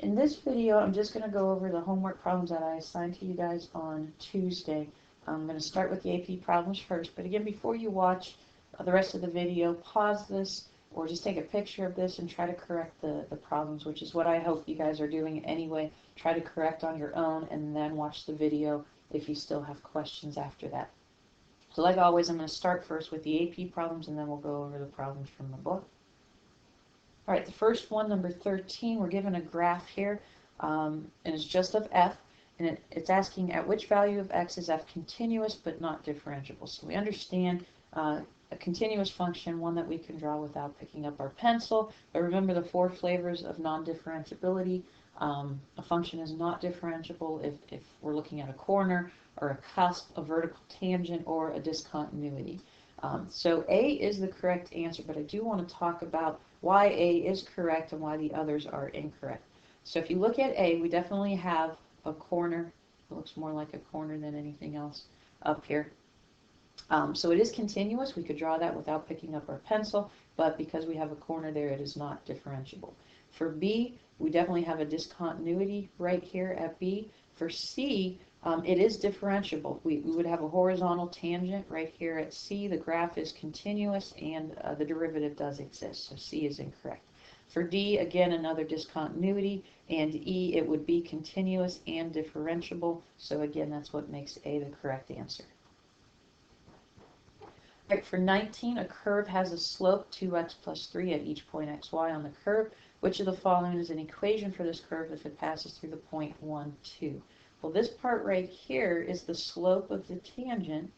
In this video, I'm just going to go over the homework problems that I assigned to you guys on Tuesday. I'm going to start with the AP problems first, but again, before you watch the rest of the video, pause this or just take a picture of this and try to correct the problems, which is what I hope you guys are doing anyway. Try to correct on your own and then watch the video if you still have questions after that. So like always, I'm going to start first with the AP problems and then we'll go over the problems from the book. All right, the first one, number 13, we're given a graph here, and it's just of f, and it's asking at which value of x is f continuous but not differentiable. So we understand a continuous function, one that we can draw without picking up our pencil, but remember the 4 flavors of non-differentiability. A function is not differentiable if we're looking at a corner or a cusp, a vertical tangent, or a discontinuity. So A is the correct answer, but I do want to talk about why A is correct and why the others are incorrect. So if you look at A, we definitely have a corner. It looks more like a corner than anything else up here. So it is continuous. We could draw that without picking up our pencil, but because we have a corner there, it is not differentiable. For B, we definitely have a discontinuity right here at B. For C, it is differentiable. We would have a horizontal tangent right here at C. The graph is continuous and the derivative does exist, so C is incorrect. For D, again, another discontinuity, and E, it would be continuous and differentiable, so again, that's what makes A the correct answer. All right, for 19, a curve has a slope 2x plus 3 at each point xy on the curve. Which of the following is an equation for this curve if it passes through the point 1, 2? Well, this part right here is the slope of the tangent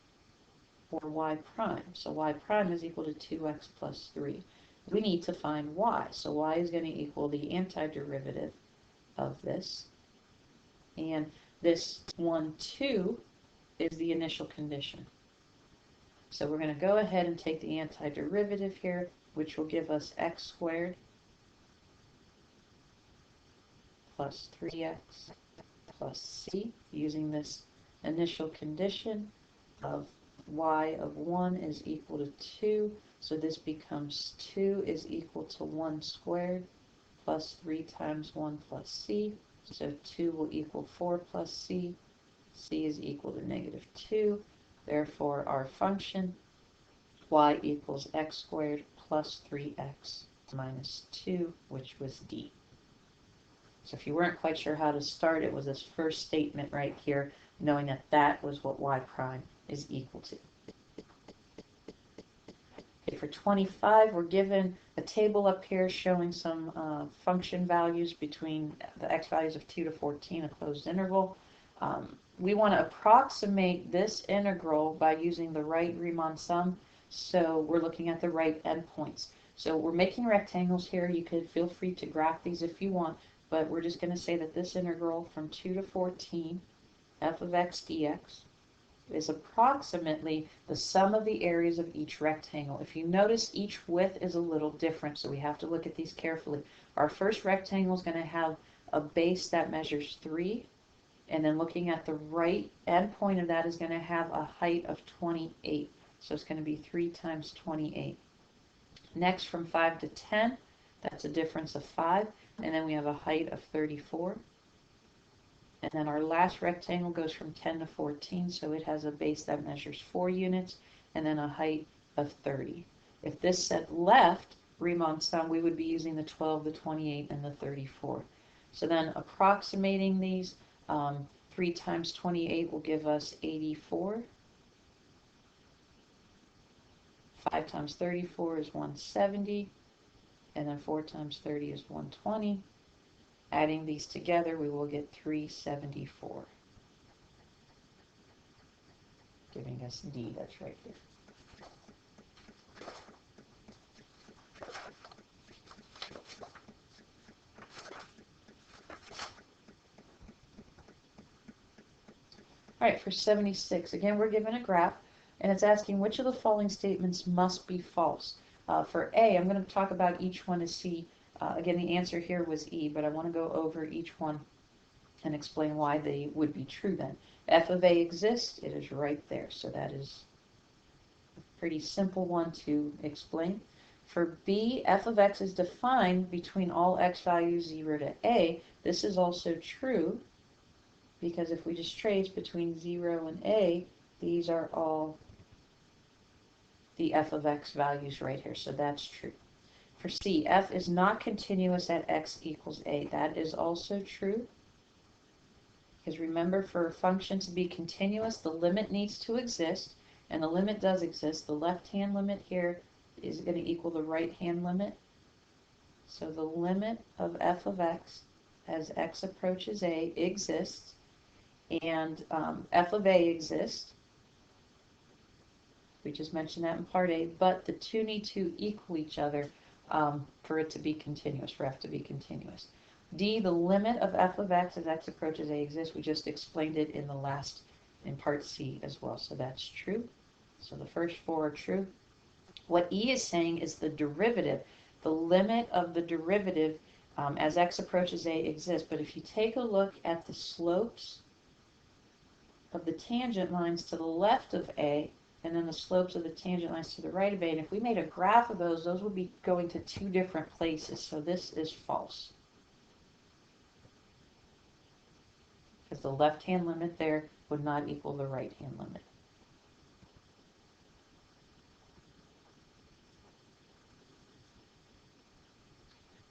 for y prime. So y prime is equal to 2x plus 3. We need to find y. So y is going to equal the antiderivative of this. And this 1, 2 is the initial condition. So we're going to go ahead and take the antiderivative here, which will give us x squared plus 3x plus c, using this initial condition of y of 1 is equal to 2. So this becomes 2 is equal to 1 squared plus 3 times 1 plus c. So 2 will equal 4 plus c. C is equal to negative 2. Therefore, our function y equals x squared plus 3x minus 2, which was D. So if you weren't quite sure how to start, it was this first statement right here, knowing that that was what y prime is equal to. Okay, for 25, we're given a table up here showing some function values between the x values of 2 to 14, a closed interval. We want to approximate this integral by using the right Riemann sum, so we're looking at the right endpoints. So we're making rectangles here. You could feel free to graph these if you want, but we're just going to say that this integral from 2 to 14, f of x dx, is approximately the sum of the areas of each rectangle. If you notice, each width is a little different, so we have to look at these carefully. Our first rectangle is going to have a base that measures 3, and then looking at the right endpoint of that is going to have a height of 28. So it's going to be 3 times 28. Next, from 5 to 10, that's a difference of 5. And then we have a height of 34. And then our last rectangle goes from 10 to 14, so it has a base that measures 4 units, and then a height of 30. If this said left Riemann sum, we would be using the 12, the 28, and the 34. So then approximating these, 3 times 28 will give us 84. 5 times 34 is 170. And then 4 times 30 is 120. Adding these together, we will get 374. Giving us D, that's right here. All right, for 76, again, we're given a graph, and it's asking which of the following statements must be false. For A, I'm going to talk about each one to see. Again, the answer here was E, but I want to go over each one and explain why they would be true then. F of A exists. It is right there. So that is a pretty simple one to explain. For b, f of x is defined between all x values 0 to a. This is also true because if we just trace between 0 and a, these are all the f of x values right here, so that's true. For c, f is not continuous at x equals a. That is also true. Because remember, for a function to be continuous, the limit needs to exist, and the limit does exist. The left-hand limit here is going to equal the right-hand limit. So the limit of f of x as x approaches a exists, and f of a exists. We just mentioned that in part A, but the two need to equal each other for it to be continuous, for f to be continuous. D, the limit of f of x as x approaches a exists. We just explained it in part C as well, so that's true. So the first four are true. What E is saying is the derivative. The limit of the derivative as x approaches a exists, but if you take a look at the slopes of the tangent lines to the left of a, and then the slopes of the tangent lines to the right of a, and if we made a graph of those would be going to two different places, so this is false. Because the left-hand limit there would not equal the right-hand limit.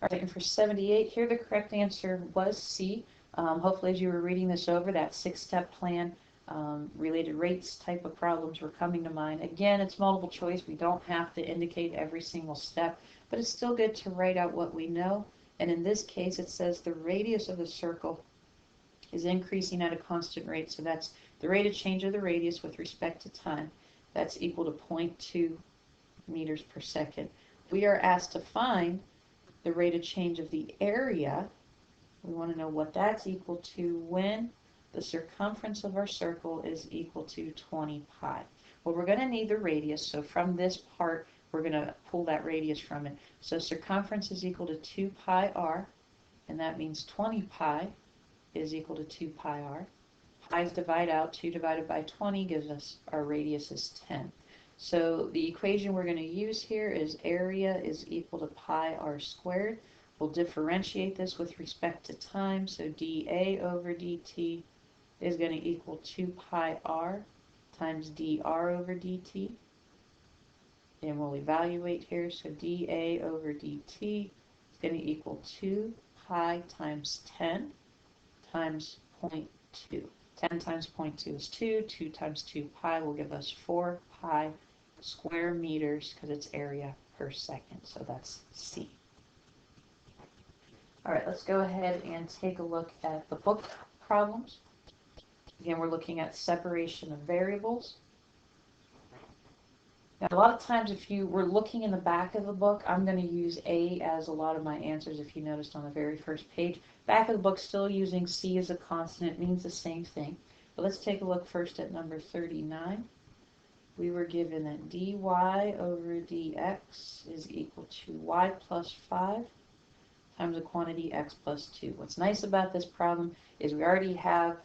All right, and for 78, here the correct answer was C. Hopefully as you were reading this over, that 6-step plan, related rates type of problems were coming to mind. Again, it's multiple choice. We don't have to indicate every single step, but it's still good to write out what we know. And in this case, it says the radius of the circle is increasing at a constant rate. So that's the rate of change of the radius with respect to time. That's equal to 0.2 meters per second. We are asked to find the rate of change of the area. We want to know what that's equal to when the circumference of our circle is equal to 20 pi. Well, we're going to need the radius, so from this part, we're going to pull that radius from it. So circumference is equal to 2 pi r, and that means 20 pi is equal to 2 pi r. Pi's divide out, 2 divided by 20 gives us our radius is 10. So the equation we're going to use here is area is equal to pi r squared. We'll differentiate this with respect to time, so dA over dt is going to equal 2 pi r times dr over dt. And we'll evaluate here, so dA over dt is going to equal 2 pi times 10 times 0.2. 10 times 0.2 is 2. 2 times 2 pi will give us 4 pi square meters, because it's area per second. So that's C. All right, let's go ahead and take a look at the book problems. Again, we're looking at separation of variables. Now, a lot of times if you were looking in the back of the book, I'm going to use A as a lot of my answers, if you noticed on the very first page. Back of the book, still using C as a constant. It means the same thing. But let's take a look first at number 39. We were given that dy over dx is equal to y plus 5 times the quantity x plus 2. What's nice about this problem is we already have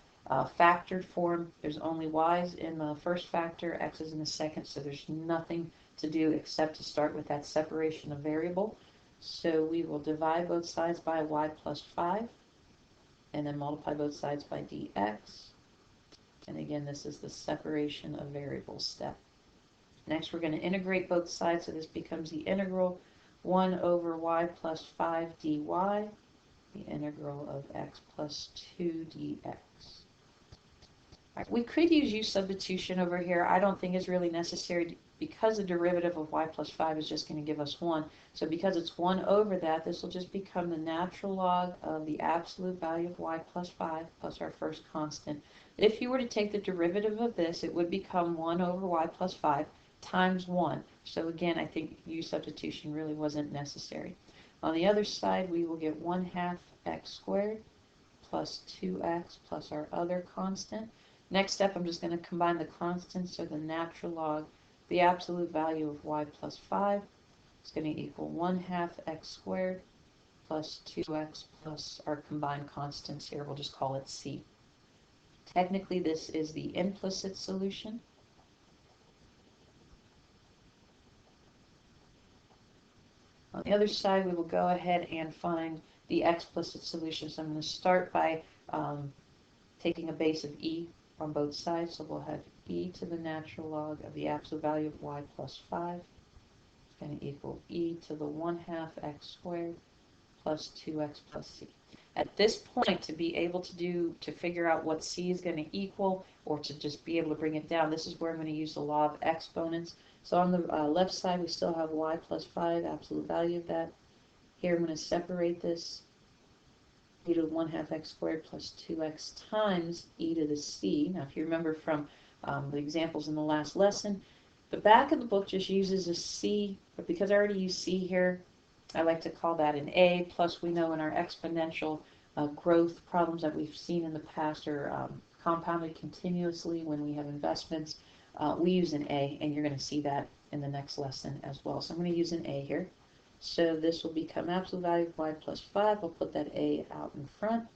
factored form. There's only y's in the first factor, x's in the second, so there's nothing to do except to start with that separation of variable. So we will divide both sides by y plus 5, and then multiply both sides by dx. And again, this is the separation of variables step. Next, we're going to integrate both sides, so this becomes the integral 1 over y plus 5 dy, the integral of x plus 2 dx. Right, we could use u substitution over here. I don't think it's really necessary because the derivative of y plus 5 is just going to give us 1. So because it's 1 over that, this will just become the natural log of the absolute value of y plus 5 plus our first constant. If you were to take the derivative of this, it would become 1 over y plus 5 times 1. So again, I think u substitution really wasn't necessary. On the other side, we will get 1/2 x squared plus 2x plus our other constant. Next step, I'm just going to combine the constants, so the natural log, the absolute value of y plus 5 is going to equal 1/2 x squared plus 2x plus our combined constants here. We'll just call it c. Technically, this is the implicit solution. the other side, we will go ahead and find the explicit solution. So I'm going to start by taking a base of e on both sides. So we'll have e to the natural log of the absolute value of y plus 5 is going to equal e to the 1/2 x squared plus 2x plus c. At this point, to be able to figure out what c is going to equal, or to just be able to bring it down, this is where I'm going to use the law of exponents. So on the left side, we still have y plus 5, absolute value of that. Here I'm going to separate this, e to the 1/2 x squared plus 2x times e to the c. Now, if you remember from the examples in the last lesson, the back of the book just uses a c, but because I already use c here, I like to call that an a. Plus, we know in our exponential growth problems that we've seen in the past are compounded continuously when we have investments, we use an a, and you're going to see that in the next lesson as well. So I'm going to use an a here. So this will become absolute value of y plus 5. I'll put that a out in front.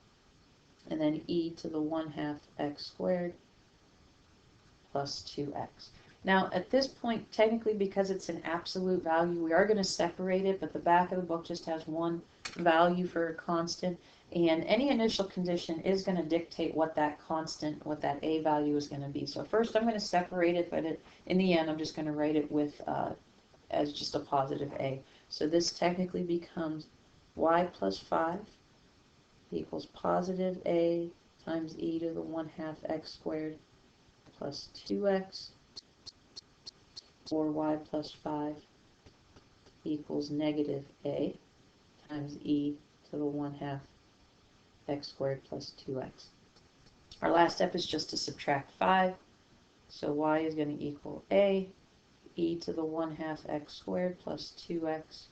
And then e to the 1/2 x squared plus 2x. Now, at this point, technically, because it's an absolute value, we are going to separate it, but the back of the book just has one value for a constant, and any initial condition is going to dictate what that constant, what that a value is going to be. So first, I'm going to separate it, but in the end, I'm just going to write it with as just a positive a. So this technically becomes y plus 5 equals positive a times e to the 1/2 x squared plus 2x, or y plus 5 equals negative a times e to the 1/2 x squared plus 2x. Our last step is just to subtract 5. So y is going to equal a, e to the 1/2 x squared plus 2x.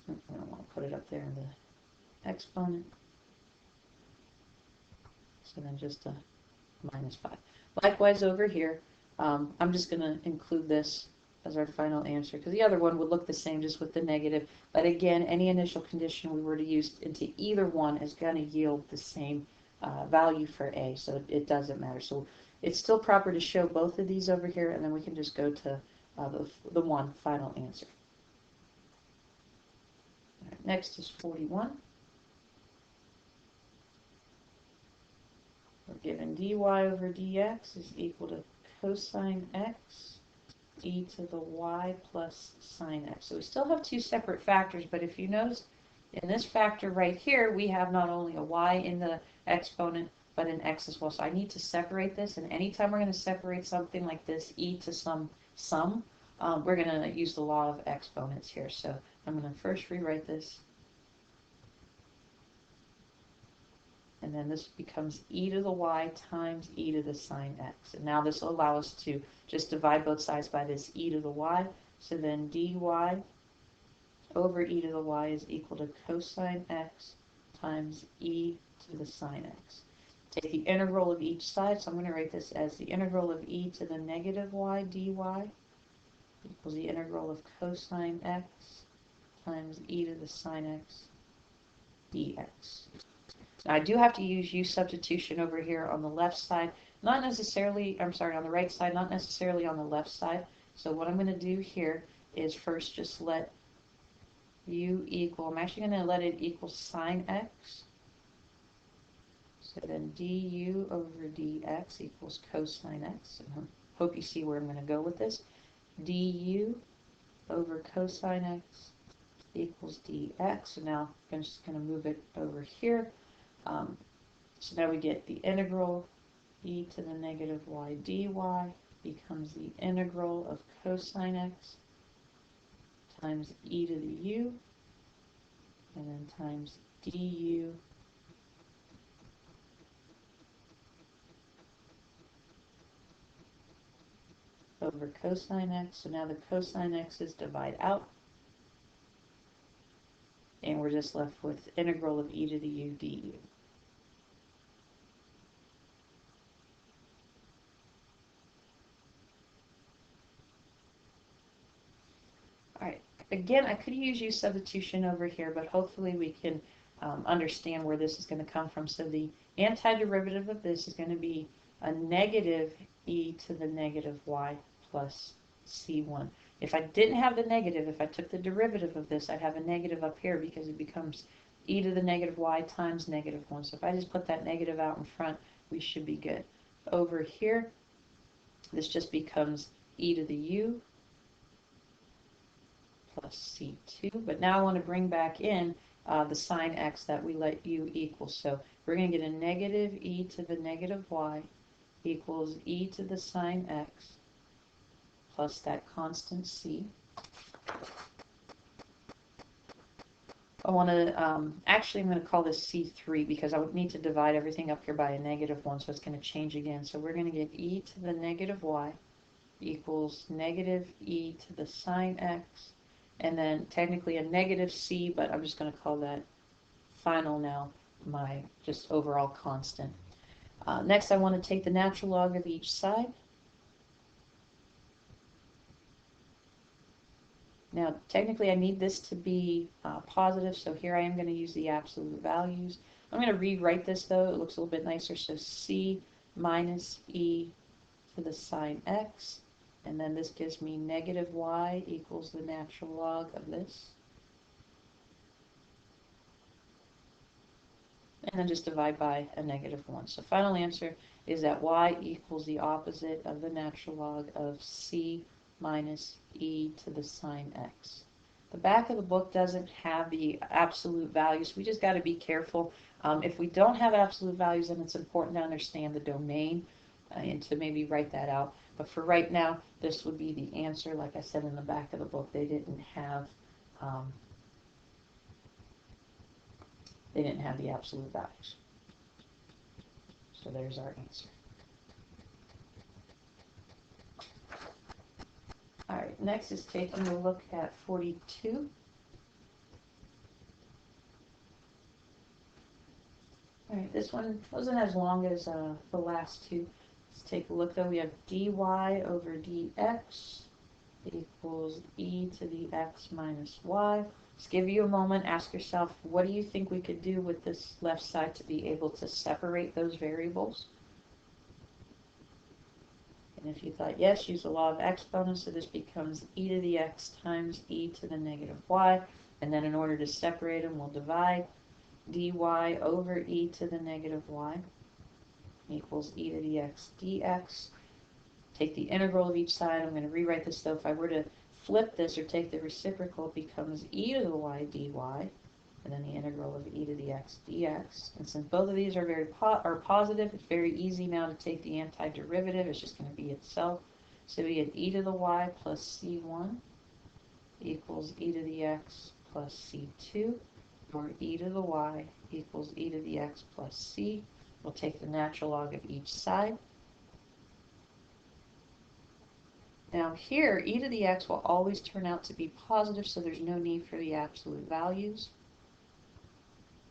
I don't want to put it up there in the exponent. So then just a minus 5. Likewise over here, I'm just going to include this as our final answer, because the other one would look the same just with the negative. But again, any initial condition we were to use into either one is going to yield the same value for a, so it doesn't matter. So it's still proper to show both of these over here, and then we can just go to the one final answer. All right, next is 41. We're given dy over dx is equal to cosine x e to the y plus sine x. So we still have two separate factors, but if you notice in this factor right here, we have not only a y in the exponent, but an x as well. So I need to separate this, and anytime we're going to separate something like this, e to some sum, we're going to use the law of exponents here. So I'm going to first rewrite this. And then this becomes e to the y times e to the sine x. And now this will allow us to just divide both sides by this e to the y. So then dy over e to the y is equal to cosine x times e to the sine x. Take the integral of each side, so I'm going to write this as the integral of e to the negative y dy equals the integral of cosine x times e to the sine x dx. Now I do have to use u substitution over here on the left side, not necessarily, I'm sorry, on the right side, not necessarily on the left side. So what I'm going to do here is first just let u equal, I'm actually going to let it equal sine x. So then du over dx equals cosine x. And I hope you see where I'm going to go with this. Du over cosine x equals dx. So now I'm just going to move it over here. So now we get the integral e to the negative y dy becomes the integral of cosine x times e to the u, and then times du over cosine x. So now the cosine x's divide out, and we're just left with integral of e to the u du. Alright, again, I could use u substitution over here, but hopefully we can understand where this is going to come from. So the antiderivative of this is going to be a negative e to the negative y plus c1. If I didn't have the negative, if I took the derivative of this, I'd have a negative up here because it becomes e to the negative y times negative 1. So if I just put that negative out in front, we should be good. Over here, this just becomes e to the u plus c2. But now I want to bring back in the sine x that we let u equal. So we're going to get a negative e to the negative y equals e to the sine x plus that constant c. I want to, actually I'm going to call this C3 because I would need to divide everything up here by a negative 1, so it's going to change again. So we're going to get e to the negative y equals negative e to the sine x, and then technically a negative c, but I'm just going to call that final now, my just overall constant. Next I want to take the natural log of each side. Now, technically, I need this to be positive, so here I am going to use the absolute values. I'm going to rewrite this, though. It looks a little bit nicer. So c minus e to the sine x, and then this gives me negative y equals the natural log of this. And then just divide by a negative 1. So final answer is that y equals the opposite of the natural log of c minus e to the sine x. The back of the book doesn't have the absolute values. We just got to be careful. If we don't have absolute values, then it's important to understand the domain and to maybe write that out. But for right now, this would be the answer. Like I said in the back of the book, they didn't have the absolute values. So there's our answer. All right, next is taking a look at 42. All right, this one wasn't as long as the last two. Let's take a look though. We have dy over dx equals e to the x minus y. Just give you a moment, ask yourself, what do you think we could do with this left side to be able to separate those variables? And if you thought yes, use the law of exponents, so this becomes e to the x times e to the negative y. And then in order to separate them, we'll divide dy over e to the negative y equals e to the x dx. Take the integral of each side. I'm going to rewrite this though. If I were to flip this or take the reciprocal, it becomes e to the y dy, and then the integral of e to the x dx. And since both of these are positive, it's very easy now to take the antiderivative. It's just going to be itself. So we get e to the y plus c1 equals e to the x plus c2, or e to the y equals e to the x plus c. We'll take the natural log of each side. Now here, e to the x will always turn out to be positive, so there's no need for the absolute values.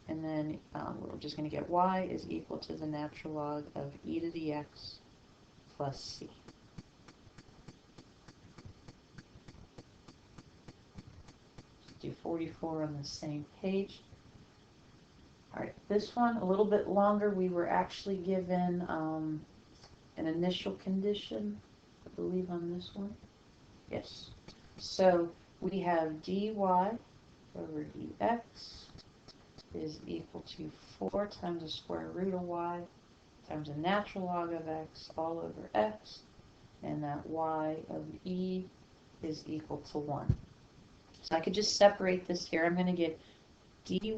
And then we're just going to get y is equal to the natural log of e to the x plus c. Let's do 44 on the same page. All right, this one a little bit longer. We were actually given an initial condition, I believe, on this one. Yes. So we have dy over dx is equal to 4 times the square root of y times the natural log of x all over x, and that y of e is equal to 1. So I could just separate this here. I'm going to get dy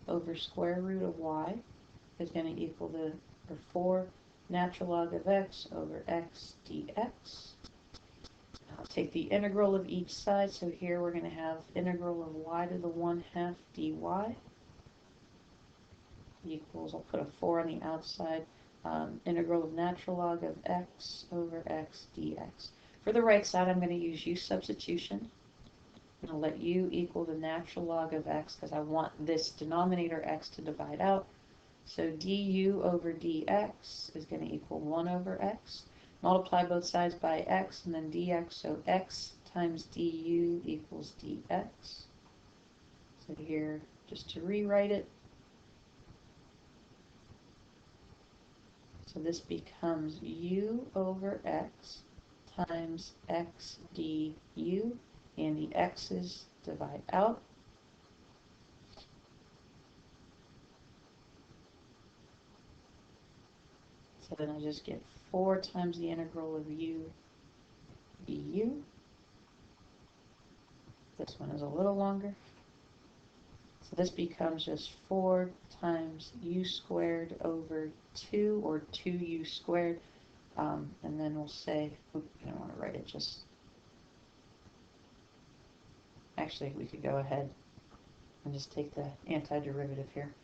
over square root of y is going to equal the 4 natural log of x over x dx. I'll take the integral of each side, so here we're going to have integral of y to the 1/2 dy equals, I'll put a 4 on the outside, integral of natural log of x over x dx. For the right side, I'm going to use u substitution. I'm going to let u equal the natural log of x because I want this denominator x to divide out. So du over dx is going to equal 1 over x. Multiply both sides by x and then dx, so x times du equals dx. So here, just to rewrite it, so this becomes u over x times x du, and the x's divide out. So then I just get 4 times the integral of u du. This one is a little longer. So this becomes just 4 times u squared over 2, or 2u squared. And then we'll say, oops, I don't want to write it, just, actually we could go ahead and just take the antiderivative here.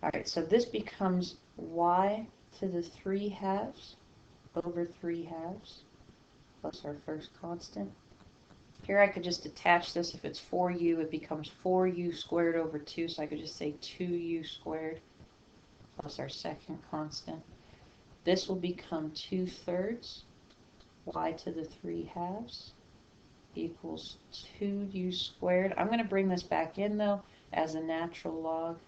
Alright, so this becomes y to the 3 halves over 3 halves plus our first constant. Here I could just attach this. If it's 4u, it becomes 4u squared over 2, so I could just say 2u squared plus our second constant. This will become 2/3 y to the 3 halves equals 2u squared. I'm going to bring this back in, though, as a natural log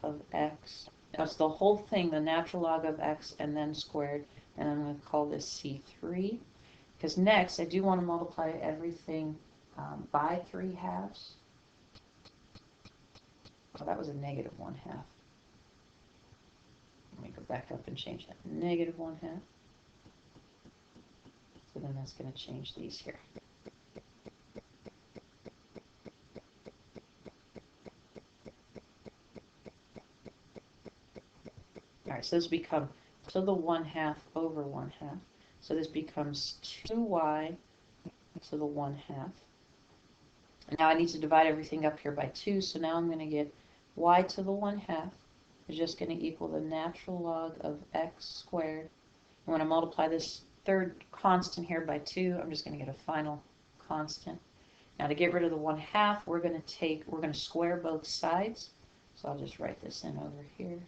of x. That's the whole thing, the natural log of x, and then squared. And I'm going to call this C3. Because next, I do want to multiply everything by 3 halves. Oh, that was a negative 1/2. Let me go back up and change that. Negative 1/2. So then that's going to change these here. Alright, so this becomes to the 1/2 over 1/2. So this becomes 2y to the 1/2. And now I need to divide everything up here by 2, so now I'm going to get y to the 1/2 is just going to equal the natural log of x squared. And when I multiply this third constant here by 2, I'm just going to get a final constant. Now to get rid of the 1/2, we're going to square both sides. So I'll just write this in over here.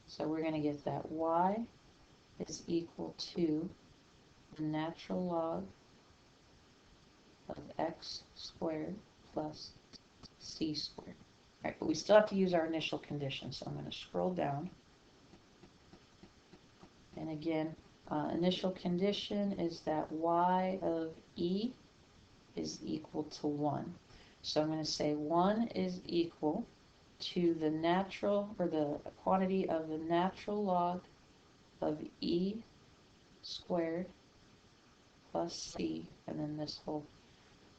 So we're going to get that y is equal to the natural log of x squared plus c squared. All right, but we still have to use our initial condition, so I'm going to scroll down. And again, initial condition is that y of e is equal to 1. So I'm going to say 1 is equal to the natural, or the quantity of the natural log of e squared plus c, and then this whole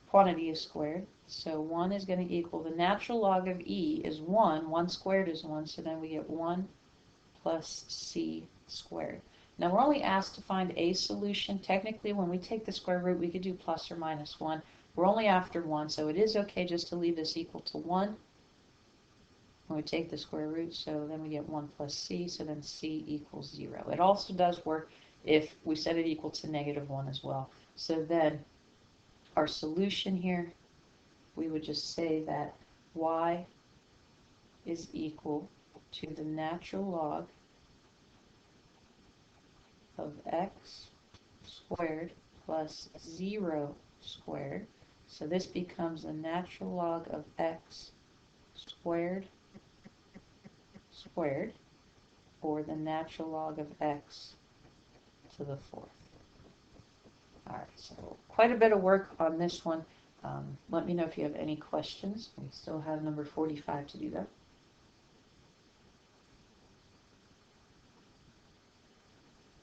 quantity is squared. So 1 is going to equal the natural log of e is 1. 1 squared is 1, so then we get 1 plus c squared. Now we're only asked to find a solution. Technically, when we take the square root, we could do plus or minus 1. We're only after 1, so it is okay just to leave this equal to 1 when we take the square root. So then we get 1 plus c, so then c equals 0. It also does work if we set it equal to negative 1 as well. So then our solution here, we would just say that y is equal to the natural log of x squared plus 0 squared. So this becomes the natural log of x squared squared, or the natural log of x to the 4th. Alright, so quite a bit of work on this one. Let me know if you have any questions. We still have number 45 to do that.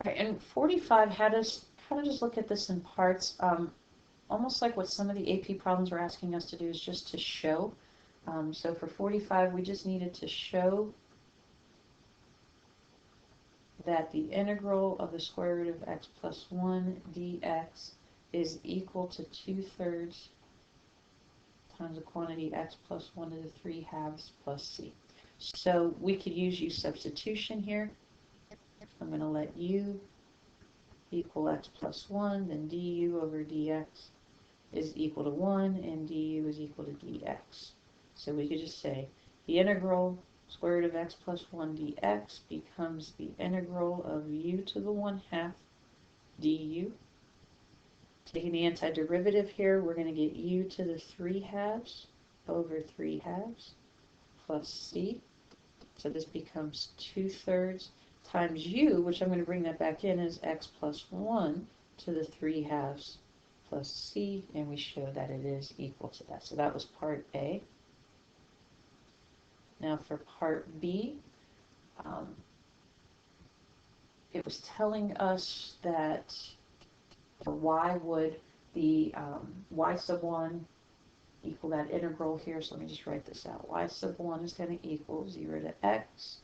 Alright, and 45 had us kind of just look at this in parts. Almost like what some of the AP problems were asking us to do is just to show. So for 45, we just needed to show that the integral of the square root of x plus 1 dx is equal to 2/3 times the quantity x plus 1 to the 3 halves plus c. So we could use substitution here. I'm going to let u equal x plus 1, then du over dx is equal to 1, and du is equal to dx. So we could just say the integral square root of x plus 1 dx becomes the integral of u to the 1/2 du. Taking the antiderivative here, we're going to get u to the 3 halves over 3 halves plus c. So this becomes 2/3 times u, which I'm going to bring that back in as x plus 1 to the 3/2 plus c, and we show that it is equal to that. So that was part A. Now for part B, it was telling us that for y would the y sub 1 equal that integral here. So let me just write this out. Y sub 1 is going to equal 0 to x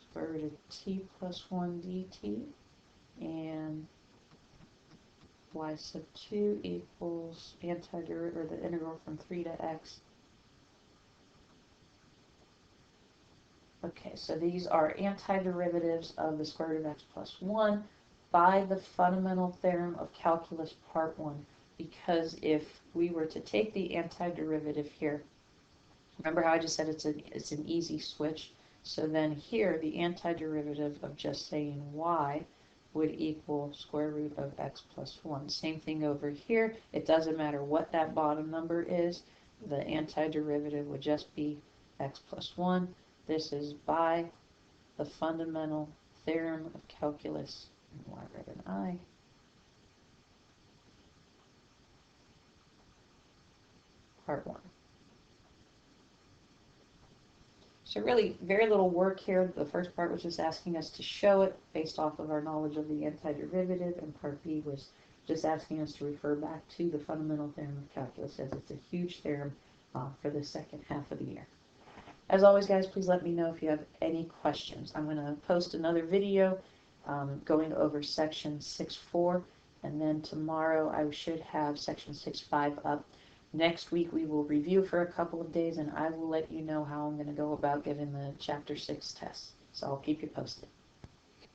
square root of t plus 1 dt, and y sub 2 equals antiderivative, or the integral from 3 to x. Okay, so these are antiderivatives of the square root of x plus 1 by the fundamental theorem of calculus part 1. Because if we were to take the antiderivative here, remember how I just said it's an easy switch? So then here, the antiderivative of just saying y would equal square root of x plus 1. Same thing over here. It doesn't matter what that bottom number is. The antiderivative would just be x plus 1. This is by the fundamental theorem of calculus. Why write an I? Part 1. So really, very little work here. The first part was just asking us to show it based off of our knowledge of the antiderivative, and part B was just asking us to refer back to the fundamental theorem of calculus, as it's a huge theorem for the second half of the year. As always, guys, please let me know if you have any questions. I'm going to post another video going over section 6.4, and then tomorrow I should have section 6.5 up. Next week we will review for a couple of days, and I will let you know how I'm going to go about giving the chapter 6 test. So I'll keep you posted.